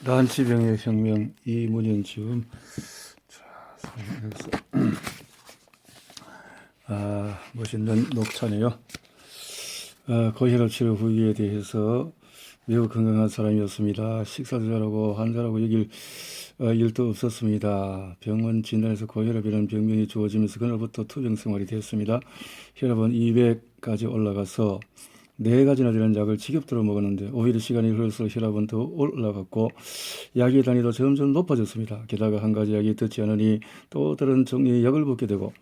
난치병의 혁명 이문현지음. 자, 멋있는 녹차네요. 고혈압 치료 후기에 대해서 매우 건강한 사람이었습니다. 식사도 잘하고 환자라고 여길 일도 없었습니다. 병원 진단에서 고혈압이라는 병명이 주어지면서 그날부터 투병 생활이 됐습니다. 혈압은 200까지 올라가서 4가지나 되는 약을 지겹도록 먹었는데 오히려 시간이 흘러서 혈압은 더 올라갔고 약의 단위도 점점 높아졌습니다. 게다가 한 가지 약이 듣지 않으니 또 다른 종류의 약을 먹게 되고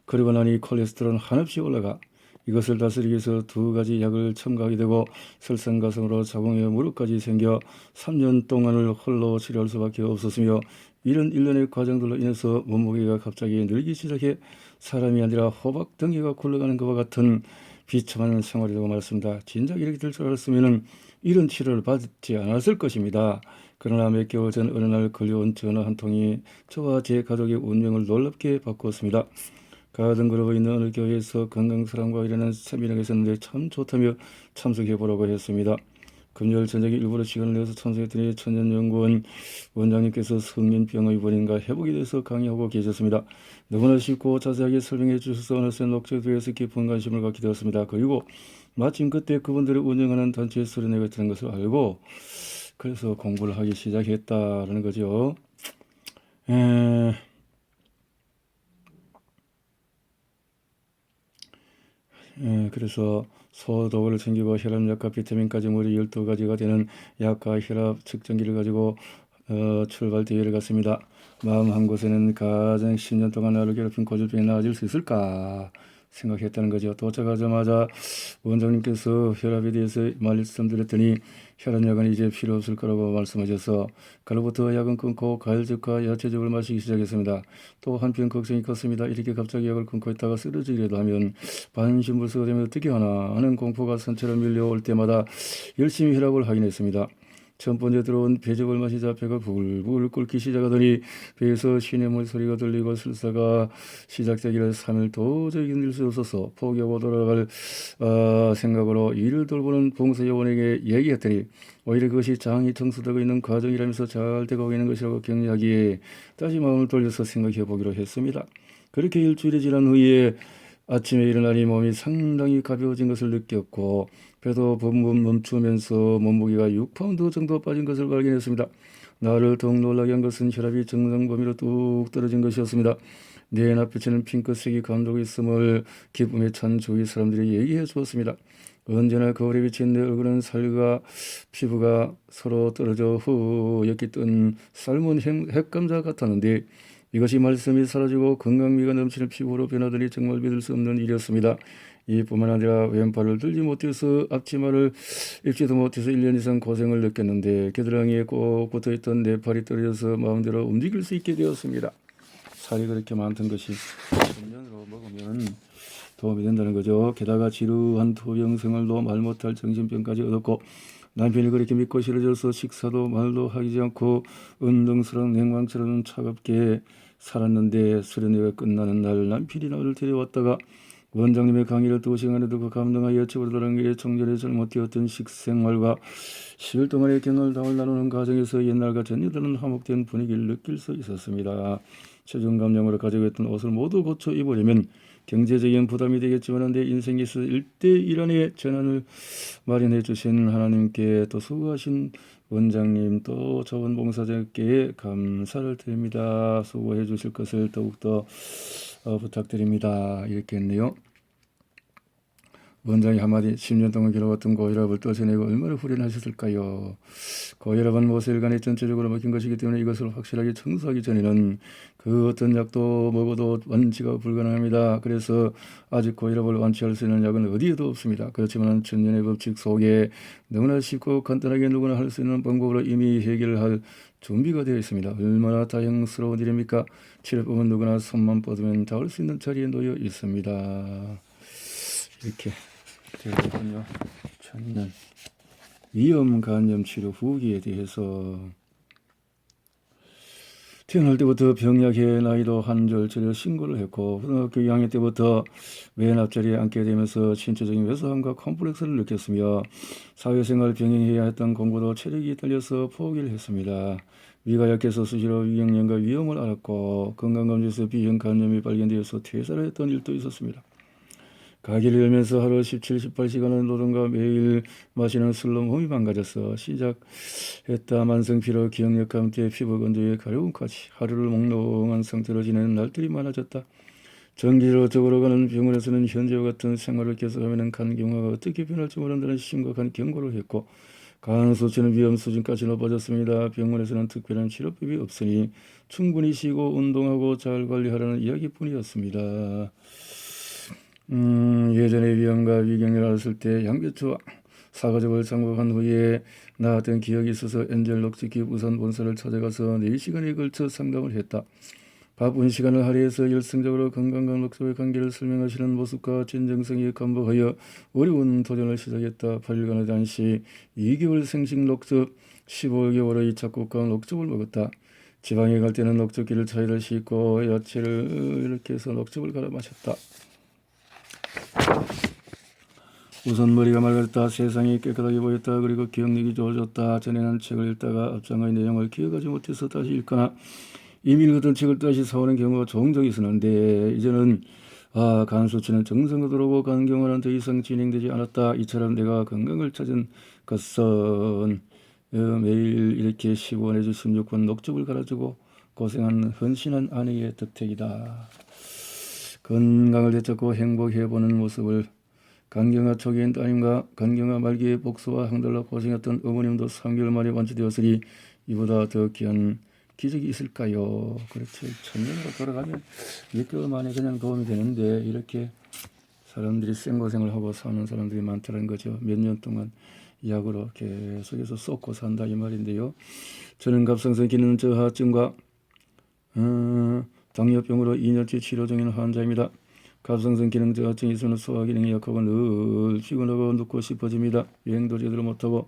그러고 나니 콜레스테롤은 한없이 올라가 이것을 다스리기 위해서 2가지 약을 첨가하게 되고 설상가성으로 자궁에 무릎까지 생겨 3년 동안을 홀로 치료할 수밖에 없었으며 이런 일련의 과정들로 인해서 몸무게가 갑자기 늘기 시작해 사람이 아니라 호박 덩이가 굴러가는 것과 같은 비참한 생활이라고 말했습니다. 진작 이렇게 될 줄 알았으면 이런 치료를 받지 않았을 것입니다. 그러나 몇 개월 전 어느 날 걸려온 전화 한 통이 저와 제 가족의 운명을 놀랍게 바꾸었습니다. 가든그룹에 있는 어느 교회에서 건강사랑과 이라는 세미나가 있었는데 참 좋다며 참석해보라고 했습니다. 금요일 저녁에 일부러 시간을 내서 참석했더니 천연연구원 원장님께서 성인병의 원인과 회복에 대해서 강의하고 계셨습니다. 너무나 쉽고 자세하게 설명해 주셔서 어느새 녹초에 대해서 깊은 관심을 갖게 되었습니다. 그리고 마침 그때 그분들이 운영하는 단체에 수련회가 있다는 것을 알고 그래서 공부를 하기 시작했다라는 거죠. 그래서 소독을 챙기고 혈압약과 비타민까지 무려 12가지가 되는 약과 혈압 측정기를 가지고 출발 대회를 갔습니다. 마음 한 곳에는 가장 10년 동안 나를 괴롭힌 고질병이 나아질 수 있을까 생각했다는 거죠. 도착하자마자 원장님께서 혈압에 대해서 말씀드렸더니 혈압약은 이제 필요 없을 거라고 말씀하셔서 그로부터 약은 끊고 과일즙과 야채즙을 마시기 시작했습니다. 또 한편 걱정이 컸습니다. 이렇게 갑자기 약을 끊고 있다가 쓰러지기라도 하면 반신불수가 되면 어떻게 하나 하는 공포가 선처럼 밀려올 때마다 열심히 혈압을 확인했습니다. 첫 번째 들어온 배즙을 마시자 배가 부글부글 끓기 시작하더니 배에서 시냇물 소리가 들리고 설사가 시작되기를 3일 도저히 견딜 수 없어서 포기하고 돌아갈 생각으로 이를 돌보는 봉사요원에게 얘기했더니 오히려 그것이 장이 청소되고 있는 과정이라면서 잘 되고 있는 것이라고 격려하기에 다시 마음을 돌려서 생각해 보기로 했습니다. 그렇게 일주일이 지난 후에 아침에 일어나니 몸이 상당히 가벼워진 것을 느꼈고 배도 범범 멈추면서 몸무게가 6파운드 정도 빠진 것을 발견했습니다. 나를 더욱 놀라게 한 것은 혈압이 정상 범위로 뚝 떨어진 것이었습니다. 내 눈앞에는 핑크색이 감도고 있음을 기쁨에 찬 주위 사람들이 얘기해 주었습니다. 언제나 거울에 비친 내 얼굴은 살과 피부가 서로 떨어져 후옇게 뜬 삶은 핵감자 같았는데 이것이 말씀이 사라지고 건강미가 넘치는 피부로 변하더니 정말 믿을 수 없는 일이었습니다. 이뿐만 아니라 왼팔을 들지 못해서 앞치마를 입지도 못해서 1년 이상 고생을 느꼈는데 겨드랑이에 꼭 붙어있던 내 팔이 떨어져서 마음대로 움직일 수 있게 되었습니다. 살이 그렇게 많던 것이 10년으로 먹으면 도움이 된다는 거죠. 게다가 지루한 투병 생활도 말 못할 정신병까지 얻었고 남편이 그렇게 믿고 싫어져서 식사도 말도 하지 않고 은등스러운 냉방처럼 차갑게 살았는데 수련회가 끝나는 날 남편이 나를 데려왔다가 원장님의 강의를 2시간에 듣고 감동하여 여쭤보더라는 게 청년의 잘못되었던 식생활과 10일 동안의 경험담을 나누는 과정에서 옛날과 전혀 다른 화목된 분위기를 느낄 수 있었습니다. 체중 감량으로 가지고 있던 옷을 모두 고쳐 입으려면 경제적인 부담이 되겠지만 내 인생에서 1대1안의 전환을 마련해 주신 하나님께 또 수고하신 원장님 또 자원봉사자께 감사를 드립니다. 수고해 주실 것을 더욱더 부탁드립니다. 이렇게 했네요. 원장이 한마디 10년 동안 길어왔던 고혈압을 떨쳐내고 얼마나 후련하셨을까요? 고혈압은 모세혈관에 전체적으로 막힌 것이기 때문에 이것을 확실하게 청소하기 전에는 그 어떤 약도 먹어도 완치가 불가능합니다. 그래서 아직 고혈압을 완치할 수 있는 약은 어디에도 없습니다. 그렇지만 천년의 법칙 속에 너무나 쉽고 간단하게 누구나 할 수 있는 방법으로 이미 해결할 준비가 되어 있습니다. 얼마나 다행스러운 일입니까? 치료법은 누구나 손만 뻗으면 닿을 수 있는 자리에 놓여 있습니다. 이렇게 되거든요. 천년 위험 간염 치료 후기에 대해서 태어날 때부터 병약해 나이도 한절 절여 신고를 했고 고등학교 2학년 때부터 맨 앞자리에 앉게 되면서 신체적인 왜소함과 컴플렉스를 느꼈으며 사회생활 병행해야 했던 공부도 체력이 딸려서 포기를 했습니다. 위가 약해서 수시로 위경련과 위염을 앓았고 건강검진에서 B형 간염이 발견되어서 퇴사를 했던 일도 있었습니다. 가게를 열면서 하루 17, 18시간을 노동과 매일 마시는 술로 몸이 망가져서 시작했다 만성피로, 기억력 감퇴, 피부 건조에 가려움까지 하루를 몽롱한 상태로 지내는 날들이 많아졌다. 정기적으로 가는 병원에서는 현재와 같은 생활을 계속하면 간 경화가 어떻게 변할지 모른다는 심각한 경고를 했고 간 수치는 위험 수준까지 높아졌습니다. 병원에서는 특별한 치료법이 없으니 충분히 쉬고 운동하고 잘 관리하라는 이야기뿐이었습니다. 예전에 위암과 위경을 앓았을 때 양배추와 사과즙을 장복한 후에 나았던 기억이 있어서 엔젤 녹즙기 우선 본사를 찾아가서 4시간에 걸쳐 상담을 했다. 바쁜 시간을 할애해서 열성적으로 건강과 녹즙의 관계를 설명하시는 모습과 진정성이 감복하여 어려운 도전을 시작했다. 8일간의 단시 2개월 생식 녹즙, 15개월의 잡곡과 녹즙을 먹었다. 지방에 갈 때는 녹즙기를 차이를 싣고 야채를 이렇게 해서 녹즙을 갈아 마셨다. 우선 머리가 맑았다. 세상이 깨끗하게 보였다. 그리고 기억력이 좋아졌다. 전에는 책을 읽다가 앞장의 내용을 기억하지 못해서 다시 읽거나 이미 읽었던 책을 다시 사오는 경우가 종종 있었는데 이제는 간 수치는 정상으로 들어오고 간 경화는 더 이상 진행되지 않았다. 이처럼 내가 건강을 찾은 것은 매일 이렇게 15원 내지 16번 녹즙을 갈아주고 고생한 헌신한 아내의 덕택이다. 건강을 되찾고 행복해보는 모습을 간경화 초기엔 따님과 간경화 말기에 복수와 항달로 고생했던 어머님도 3개월 만에 완치되었으니 이보다 더 귀한 기적이 있을까요? 그렇죠. 천년으로 돌아가면 몇 개월 만에 그냥 도움이 되는데 이렇게 사람들이 생고생을 하고 사는 사람들이 많다는 거죠. 몇 년 동안 약으로 계속해서 쏟고 산다 이 말인데요. 저는 갑상선 기능 저하증과 당뇨병으로 2년째 치료 중인 환자입니다. 갑상선 기능 저하증이 있으면 소화 기능이 약하고 늘 피곤하고 눕고 싶어집니다. 여행도 제대로 못하고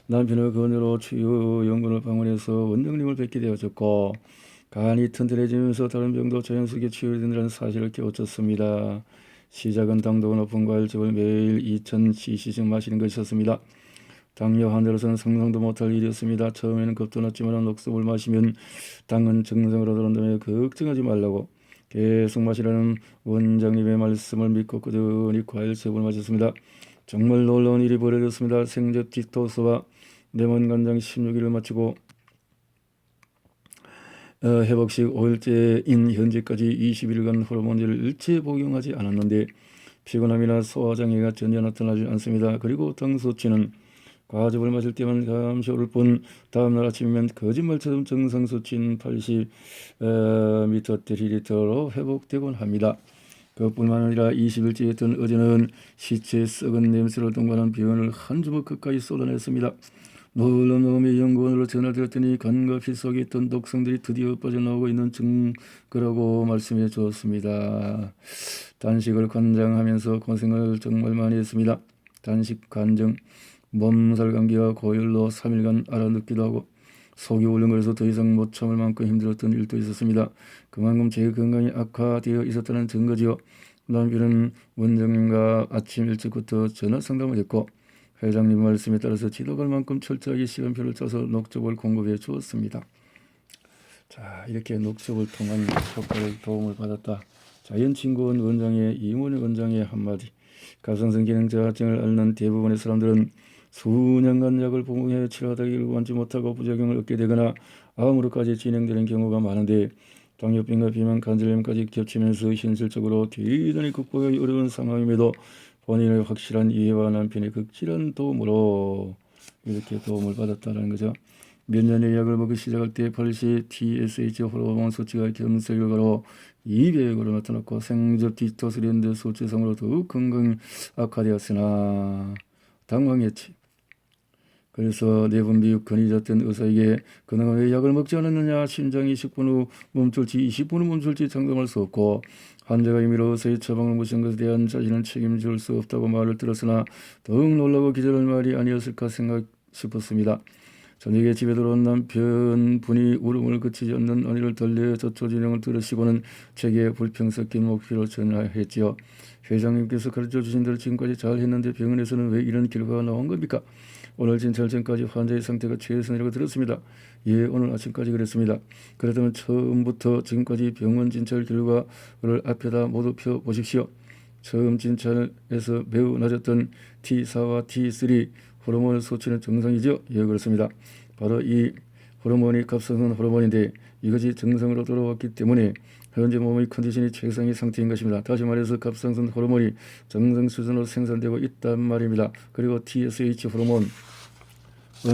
남편의 권유로 치유연구원을 방문해서 원장님을 뵙게 되어졌고 간이 튼튼해지면서 다른 병도 자연스럽게 치유된다는 사실을 깨우쳤습니다. 시작은 당도가 높은 과일즙을 매일 2000cc씩 마시는 것이었습니다. 당뇨 환자로서는 상상도 못할 일이었습니다. 처음에는 겁도 났지만 녹즙을 마시면 당은 정상으로 들어온다며 걱정하지 말라고 계속 마시라는 원장님의 말씀을 믿고 꾸준히 과일즙을 마셨습니다. 정말 놀라운 일이 벌어졌습니다. 생적 디톡스와 레몬 간장 16일을 마치고 회복식 5일째인 현재까지 21일간 호르몬제를 일체 복용하지 않았는데 피곤함이나 소화장애가 전혀 나타나지 않습니다. 그리고 당 수치는 과즙을 마실 때만 잠시 오를 뿐 다음날 아침이면 거짓말처럼 정상 수치인 80ml/L로 회복되곤 합니다. 그뿐만 아니라 20일째였던 어제는 시체의 썩은 냄새를 동반한 비원을 한 주먹 가까이 쏟아냈습니다. 놀라운 마음의 연구원으로 전화드렸더니 간과 피 속에 있던 독성들이 드디어 빠져나오고 있는 증거라고 말씀해 주었습니다. 단식을 관장하면서 고생을 정말 많이 했습니다. 단식 관정, 몸살 감기와 고열로 3일간 알아눕기도 하고 속이 울렁거려서 더 이상 못 참을 만큼 힘들었던 일도 있었습니다. 그만큼 제 건강이 악화되어 있었다는 증거지요. 남편은 원장님과 아침 일찍부터 전화 상담을 했고 회장님 말씀에 따라서 지도갈 만큼 철저하게 시간표를 짜서 녹즙을 공급해 주었습니다. 자, 이렇게 녹즙을 통한 효과를 도움을 받았다. 자연친구원 원장의 이문희 원장의 한마디. 갑상선 기능 저하증을 앓는 대부분의 사람들은 수년간 약을 복용해 치료하다가 일관치 못하고 부작용을 얻게 되거나 암으로까지 진행되는 경우가 많은데 당뇨병과 비만, 관절염까지 겹치면서 현실적으로 대단히 극복하기 어려운 상황임에도 본인의 확실한 이해와 남편의 극진한 도움으로 이렇게 도움을 받았다는 거죠. 몇 년의 약을 먹기 시작할 때 발시 TSH 호르몬 수치가 검사 결과로 200으로 나타났고 생적 디토스랜드 수치상으로 더욱 건강이 악화되었으나 당황했지. 그래서 내분비 근이 졌던 의사에게 그동안 왜 약을 먹지 않았느냐, 심장이 10분 후 멈출지 20분 후 멈출지 장담할 수 없고 환자가 임의로 의사의 처방을 무시한 것에 대한 자신은 책임질 수 없다고 말을 들었으나 더욱 놀라고 기절할 말이 아니었을까 싶었습니다. 저녁에 집에 들어온 남편분이 울음을 그치지 않는 아내를 달래 저초진행을 들으시고는 제게 불평 섞인 목소리로 전화했지요. 회장님께서 가르쳐 주신 대로 지금까지 잘 했는데 병원에서는 왜 이런 결과가 나온 겁니까? 오늘 진찰 전까지 환자의 상태가 최선이라고 들었습니다. 예, 오늘 아침까지 그랬습니다. 그렇다면 처음부터 지금까지 병원 진찰 결과를 앞에다 모두 펴보십시오. 처음 진찰에서 매우 낮았던 T4와 T3 호르몬 수치는 정상이죠? 예, 그렇습니다. 바로 이 호르몬이 갑상선 호르몬인데 이것이 정상으로 돌아왔기 때문에 현재 몸의 컨디션이 최상의 상태인 것입니다. 다시 말해서 갑상선 호르몬이 정상 수준으로 생산되고 있단 말입니다. 그리고 TSH 호르몬,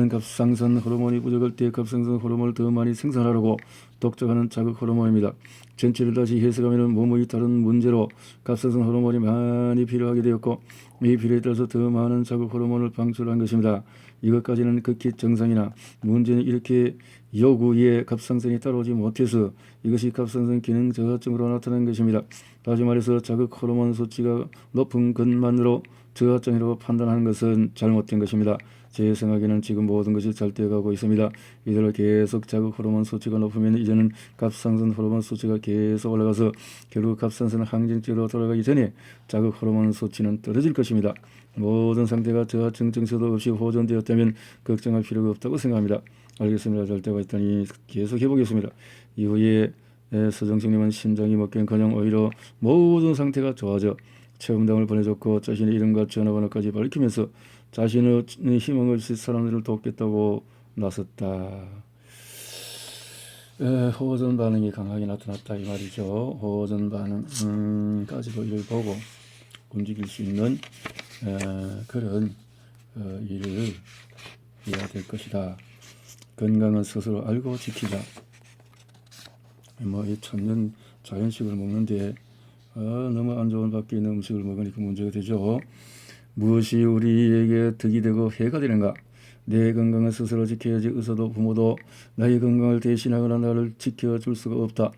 갑상선 호르몬이 부족할 때 갑상선 호르몬을 더 많이 생산하려고 독촉하는 자극 호르몬입니다. 전체를 다시 해석하면 몸의 다른 문제로 갑상선 호르몬이 많이 필요하게 되었고 이 필요에 따라서 더 많은 자극 호르몬을 방출한 것입니다. 이것까지는 극히 정상이나 문제는 이렇게 요구에 갑상선이 따라오지 못해서 이것이 갑상선 기능 저하증으로 나타난 것입니다. 다시 말해서 자극 호르몬 수치가 높은 것만으로 저하증이라고 판단하는 것은 잘못된 것입니다. 제 생각에는 지금 모든 것이 잘 되어가고 있습니다. 이대로 계속 자극 호르몬 수치가 높으면 이제는 갑상선 호르몬 수치가 계속 올라가서 결국 갑상선 항진증으로 돌아가기 전에 자극 호르몬 수치는 떨어질 것입니다. 모든 상태가 저하증 증세도 없이 호전되었다면 걱정할 필요가 없다고 생각합니다. 알겠습니다. 잘 되고 있다니 계속 해보겠습니다. 이후에 서정식님은 심장이 먹기는커녕 오히려 모든 상태가 좋아져 체험담을 보내줬고 자신의 이름과 전화번호까지 밝히면서 자신의 희망 없이 사람들을 돕겠다고 나섰다. 호전 반응이 강하게 나타났다 이 말이죠. 호전 반응까지도 이를 보고 움직일 수 있는 그런 일을 해야 될 것이다. 건강은 스스로 알고 지키자. 이 천년 자연식을 먹는데 너무 안 좋은 밖에 있는 음식을 먹으니까 문제가 되죠. 무엇이 우리에게 득이 되고 해가 되는가? 내 건강을 스스로 지켜야지 의사도 부모도 나의 건강을 대신하거나 나를 지켜줄 수가 없다.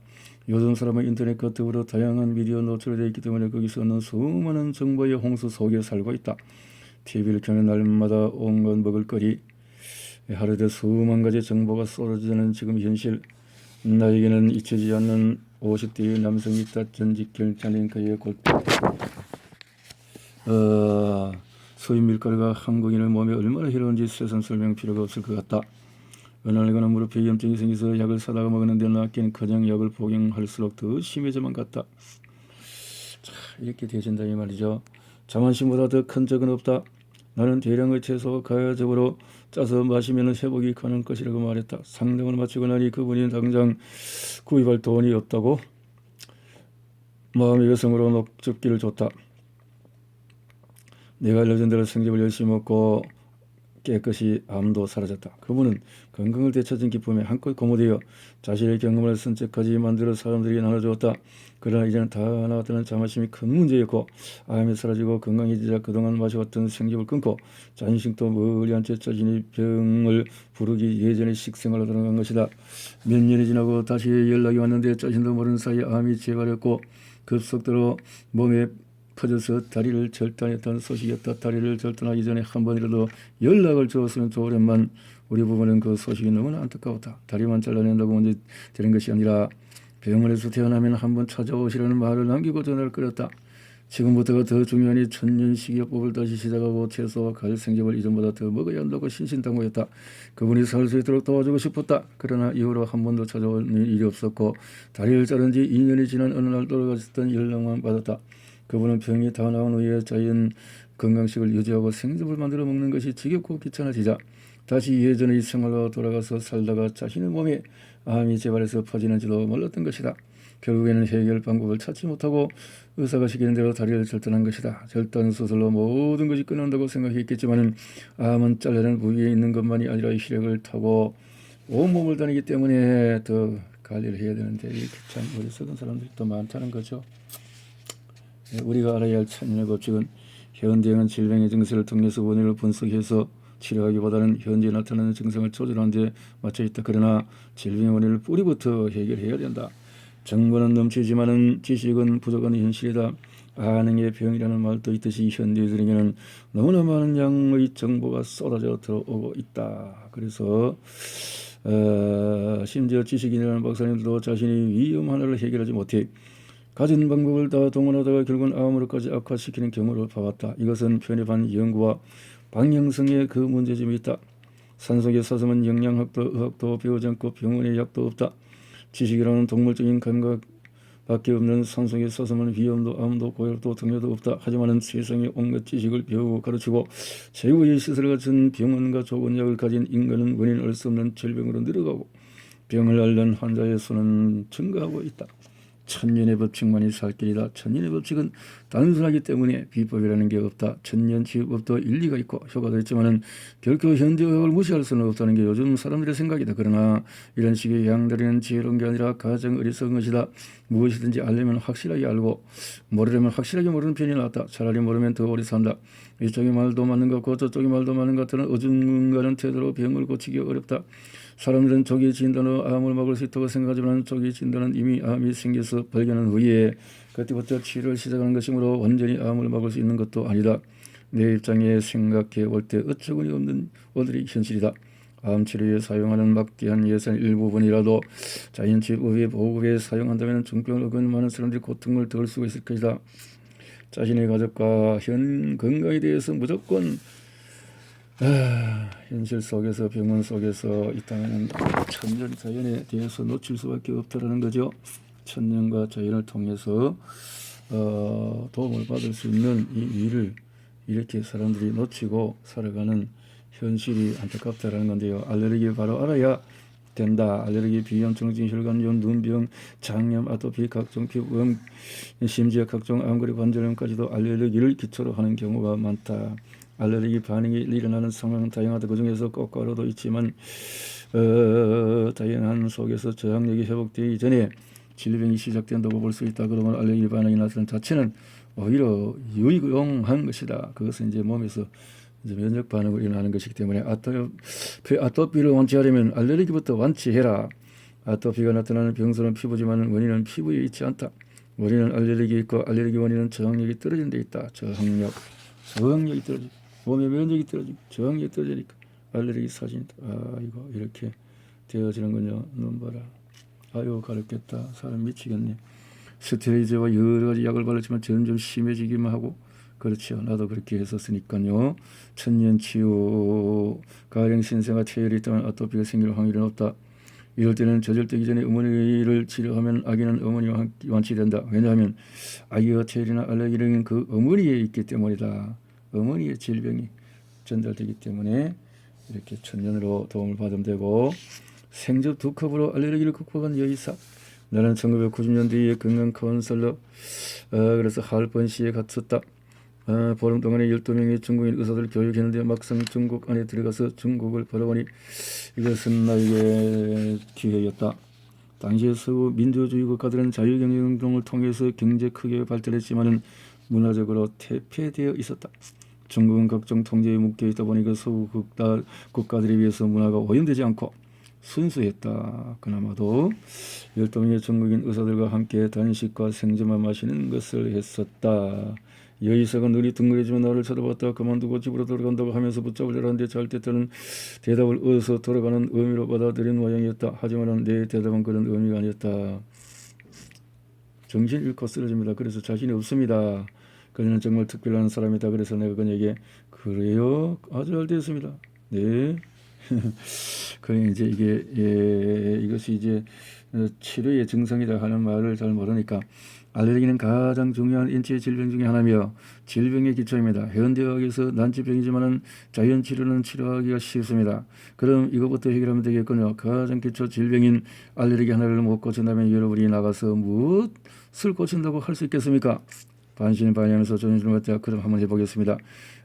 요즘 사람은 인터넷과 더불어 다양한 미디어 노출되어 있기 때문에 거기서 얻는 수많은 정보의 홍수 속에 살고 있다. TV를 켜면 날마다 온갖 먹을거리, 하루에 수만 가지 정보가 쏟아지는 지금 현실. 나에게는 잊혀지지 않는 50대의 남성이 있다. 전직 경찰링크의 골프. 소위 밀가루가 한국인의 몸에 얼마나 해로운지 세상 설명 필요가 없을 것 같다. 어느 날에는 무릎에 염증이 생겨서 약을 사다가 먹었는데 낫기는커녕 약을 복용할수록 더 심해져만 갔다. 자, 이렇게 되어진다 이 말이죠. 자만심보다 더 큰 적은 없다. 나는 대량의 채소와 가야적으로 짜서 마시면 회복이 가능할 것이라고 말했다. 상담을 마치고 나니 그분이 당장 구입할 돈이 없다고 마음의 여성으로 녹즙기를 줬다. 내가 알려준 대로 생즙을 열심히 먹고 깨끗이 암도 사라졌다. 그분은 건강을 되찾은 기쁨에 한껏 고무되어 자신의 경험을 선책하지 만들어 사람들에게 나눠주었다. 그러나 이제는 다 나왔다는 자만심이 큰 문제였고 암이 사라지고 건강해지자 그동안 마셔왔던 생즙을 끊고 자신심도 멀리 한 채 자신의 병을 부르기 예전의 식생활로 돌아간 것이다. 몇 년이 지나고 다시 연락이 왔는데 자신도 모르는 사이에 암이 재발했고 급속도로 몸에 퍼져서 다리를 절단했다는 소식이었다. 다리를 절단하기 전에 한 번이라도 연락을 주었으면 좋으련만 우리 부부는 그 소식이 너무나 안타까웠다. 다리만 잘라낸다고 문제 되는 것이 아니라 병원에서 태어나면 한번 찾아오시라는 말을 남기고 전화를 끊었다. 지금부터가 더 중요하니 천년식이요법을 다시 시작하고 채소와 과일 생즙을 이전보다 더 먹어야 한다고 신신당부했다. 그분이 살 수 있도록 도와주고 싶었다. 그러나 이후로 한 번도 찾아오는 일이 없었고 다리를 자른 지 2년이 지난 어느 날 돌아가셨던 연락만 받았다. 그분은 병이 다 나온 후에 자연 건강식을 유지하고 생즙을 만들어 먹는 것이 지겹고 귀찮아지자 다시 예전의 생활로 돌아가서 살다가 자신의 몸에 암이 재발해서 퍼지는지도 몰랐던 것이다. 결국에는 해결 방법을 찾지 못하고 의사가 시키는 대로 다리를 절단한 것이다. 절단 수술로 모든 것이 끝난다고 생각했겠지만 암은 잘라낸 부위에 있는 것만이 아니라 혈액을 타고 온몸을 다니기 때문에 더 관리를 해야 되는데 이렇게 참 어리석은 사람들이 또 많다는 거죠. 우리가 알아야 할 천연의 법칙은 현대형은 질병의 증세를 통해서 원인을 분석해서 치료하기보다는 현재 나타나는 증상을 조절하는 데 맞춰 있다. 그러나 질병의 원인을 뿌리부터 해결해야 된다. 정보는 넘치지만은 지식은 부족한 현실이다. 아능의 병이라는 말도 있듯이 현대인들에게는 너무나 많은 양의 정보가 쏟아져 들어오고 있다. 그래서 심지어 지식인이라는 박사님들도 자신이 위험 하나를 해결하지 못해 가진 방법을 다 동원하다가 결국은 암으로까지 악화시키는 경우를 봐왔다. 이것은 편협한 연구와 방향성에 그 문제점이 있다. 산속에 사슴은 영양학도 의학도 배우지 않고 병원에 약도 없다. 지식이라는 동물적인 감각밖에 없는 산속에 사슴은 위험도 암도 고혈도 등려도 없다. 하지만은 세상의 온갖 지식을 배우고 가르치고 최고의 시설을 갖춘 병원과 좋은 약을 가진 인간은 원인 알 수 없는 질병으로 늘어가고 병을 앓는 환자의 수는 증가하고 있다. 천년의 법칙만이 살 길이다. 천년의 법칙은 단순하기 때문에 비법이라는 게 없다. 천년치유법도 일리가 있고 효과도 있지만은 결코 현대의학을 무시할 수는 없다는 게 요즘 사람들의 생각이다. 그러나 이런 식의 양다리는 지혜로운 게 아니라 가장 어리석은 것이다. 무엇이든지 알려면 확실하게 알고 모르려면 확실하게 모르는 편이 낫다. 차라리 모르면 더 오래 산다. 이쪽의 말도 맞는 것 같고 저쪽의 말도 맞는 것 같은 어중간한 태도로 병을 고치기 어렵다. 사람들은 조기 진단으로 암을 막을 수 있다고 생각하지만 조기 진단은 이미 암이 생겨서 발견한 후에 그때부터 치료를 시작하는 것이므로 완전히 암을 막을 수 있는 것도 아니다. 내 입장에 생각해 볼 때 어처구니 없는 오늘이 현실이다. 암 치료에 사용하는 막대한 예산 일부분이라도 자연치유법의 보급에 사용한다면 중병을 얻은 많은 사람들이 고통을 덜 수가 있을 것이다. 자신의 가족과 현 건강에 대해서 무조건 현실 속에서 병원 속에서 있다면 천년 자연에 대해서 놓칠 수밖에 없다라는 거죠. 천년과 자연을 통해서 도움을 받을 수 있는 이 일을 이렇게 사람들이 놓치고 살아가는 현실이 안타깝다라는 건데요. 알레르기 바로 알아야 된다. 알레르기, 비염, 정진, 혈관염, 눈병, 장염, 아토피, 각종 피부염, 심지어 각종 암거리 관절염까지도 알레르기를 기초로 하는 경우가 많다. 알레르기 반응이 일어나는 상황은 다양하다. 그 중에서 꽃가루도 있지만 다양한 속에서 저항력이 회복되기 전에 질병이 시작된다고 볼 수 있다. 그러면 알레르기 반응이 나타나는 자체는 오히려 유용한 것이다. 그것은 이제 몸에서 이제 면역 반응으로 일어나는 것이기 때문에 아토피를 완치하려면 알레르기부터 완치해라. 아토피가 나타나는 병소는 피부지만 원인은 피부에 있지 않다. 원인은 알레르기에 있고 알레르기 원인은 저항력이 떨어진 데 있다. 저항력이 떨어지고 몸의 면역이 떨어지고 저항력이 떨어지니까 알레르기 사진이다. 이거 이렇게 되어지는군요. 눈 봐라. 아유 가렵겠다. 사람 미치겠네. 스테로이드와 여러 가지 약을 발랐지만 점점 심해지기만 하고 그렇죠. 나도 그렇게 했었으니까요. 천년치유 가령 신생아 체열이 있다면 아토피가 생길 확률이 높다. 이럴 때는 저절되기 전에 어머니를 치료하면 아기는 어머니와 완치된다. 왜냐하면 아기가 체열이나 알레르기는 그 어머니에 있기 때문이다. 어머니의 질병이 전달되기 때문에 이렇게 천년으로 도움을 받으면 되고 생즙 2컵으로 알레르기를 극복한 여의사. 나는 1990년대에 건강 카운슬러 그래서 할번시에 갔었다. 보름 동안에 12명의 중국인 의사들을 교육했는데 막상 중국 안에 들어가서 중국을 바라보니 이것은 나에게 기회였다. 당시에 서구 민주주의 국가들은 자유경제운동을 통해서 경제 크게 발달했지만은 문화적으로 퇴폐되어 있었다. 중국은 각종 통제에 묶여있다 보니까 서구 국가들에 비해서 문화가 오염되지 않고 순수했다. 그나마도 12명의 중국인 의사들과 함께 단식과 생주만 마시는 것을 했었다. 여의사가 눈이 둥그레지만 나를 쳐다봤다. 그만두고 집으로 돌아간다고 하면서 붙잡으려는데 잘 때때는 대답을 얻어서 돌아가는 의미로 받아들인 모양이었다. 하지만 내 대답은 그런 의미가 아니었다. 정신 잃고 쓰러집니다. 그래서 자신이 없습니다. 그녀는 정말 특별한 사람이다. 그래서 내가 그녀에게 그래요? 아주 잘 되었습니다. 네. 그래 이제 이것이 이제 치료의 증상이다 하는 말을 잘 모르니까 알레르기는 가장 중요한 인체 질병 중에 하나며 질병의 기초입니다. 현대의학에서 난치병이지만은 자연치료는 치료하기가 쉽습니다. 그럼 이것부터 해결하면 되겠군요. 가장 기초 질병인 알레르기 하나를 못 고친다면 여러분이 나가서 무엇을 고친다고 할 수 있겠습니까? 반신반의하면서 조언을 받자. 그럼 한번 해보겠습니다.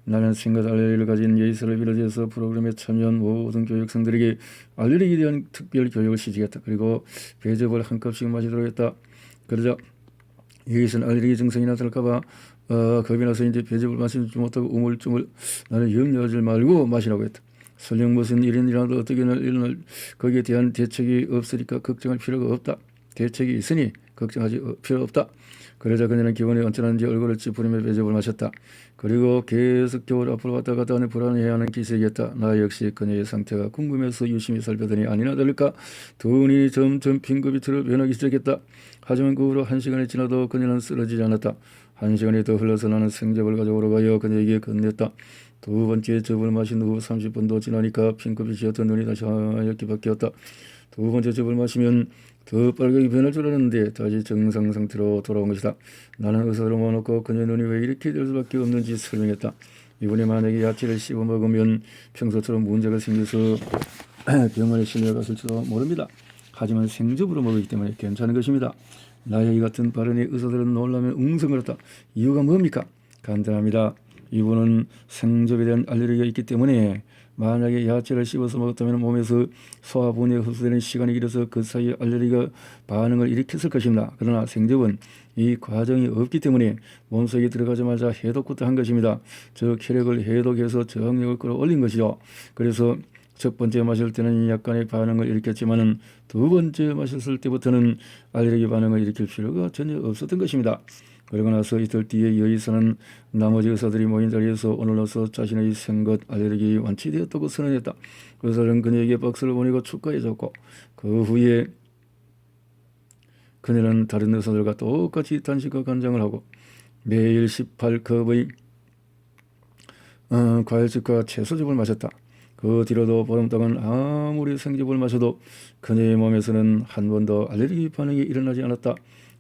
나는 생각 알레르기를 가진 여의사를 비롯해서 프로그램에 참여한 모든 교육생들에게 알레르기에 대한 특별 교육을 시작했다. 그리고 배즙을 한 컵씩 마시도록 했다. 그러자 여기서는 알레르기 증상이 나타날까봐 겁이 나서 이제 배즙을 마시지 못하고 우물쭈물 나는 염려하지 말고 마시라고 했다. 설령 무슨 일이 일어나도 어떻게 일어날 거기에 대한 대책이 없으니까 걱정할 필요가 없다. 대책이 있으니 걱정하지 필요 없다. 그러자 그녀는 기분이 언짢았는지 얼굴을 찌푸리며 배즙을 마셨다. 그리고 계속적으로 앞으로 왔다 갔다 하는 불안해하는 기색이었다. 나 역시 그녀의 상태가 궁금해서 유심히 살펴더니 아니나 다를까 두 눈이 점점 핑크빛으로 변하기 시작했다. 하지만 그 후로 1시간이 지나도 그녀는 쓰러지지 않았다. 1시간이 더 흘러서 나는 생즙을 가져오러 가여 그녀에게 건넸다. 두 번째 즙을 마신 후 30분도 지나니까 핑크빛이었던 눈이 다시 하얗게 바뀌었다. 두 번째 즙을 마시면 더 빨갛게 변할 줄 알았는데 다시 정상 상태로 돌아온 것이다. 나는 의사를 모아놓고 그녀의 눈이 왜 이렇게 될 수밖에 없는지 설명했다. 이번에 만약에 야채를 씹어 먹으면 평소처럼 문제가 생겨서 병원에 실려갔을지도 모릅니다. 하지만 생즙으로 먹기 때문에 괜찮은 것입니다. 나의 이 같은 발언에 의사들은 놀라며 웅성거렸다. 이유가 뭡니까? 간단합니다. 이분은 생즙에 대한 알레르기가 있기 때문에 만약에 야채를 씹어서 먹었다면 몸에서 소화분이 흡수되는 시간이 길어서 그 사이에 알레르기가 반응을 일으켰을 것입니다. 그러나 생즙은 이 과정이 없기 때문에 몸속에 들어가자마자 해독부터 한 것입니다. 즉 혈액을 해독해서 저항력을 끌어올린 것이죠. 그래서 첫 번째 마실 때는 약간의 반응을 일으켰지만은 두 번째 마셨을 때부터는 알레르기 반응을 일으킬 필요가 전혀 없었던 것입니다. 그러고 나서 이틀 뒤에 여의사는 나머지 의사들이 모인 자리에서 오늘로서 자신의 생것 알레르기 완치되었다고 선언했다. 의사는 그녀에게 박수를 보내고 축하해줬고 그 후에 그녀는 다른 의사들과 똑같이 단식과 간장을 하고 매일 18컵의 과일즙과 채소즙을 마셨다. 그 뒤로도 보름 동안 아무리 생즙을 마셔도 그녀의 몸에서는 한 번도 알레르기 반응이 일어나지 않았다.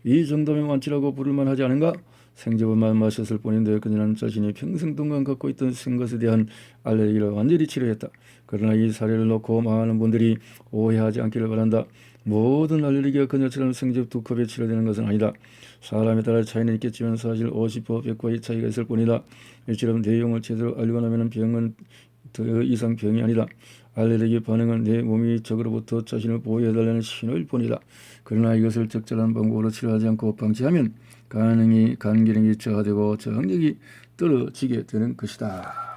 이 정도면 완치라고 부를만 하지 않은가? 생즙만 마셨을 뿐인데 그녀는 자신이 평생 동안 갖고 있던 생것에 대한 알레르기를 완전히 치료했다. 그러나 이 사례를 놓고 많은 분들이 오해하지 않기를 바란다. 모든 알레르기가 그녀처럼 생즙 2컵에 치료되는 것은 아니다. 사람에 따라 차이는 있겠지만 사실 50% 100%의 차이가 있을 뿐이다. 이처럼 내용을 제대로 알고 나면 병은 더 이상 병이 아니다. 알레르기 반응은 내 몸이 적으로부터 자신을 보호해달라는 신호일 뿐이다. 그러나 이것을 적절한 방법으로 치료하지 않고 방치하면 간 기능이 저하되고 저항력이 떨어지게 되는 것이다.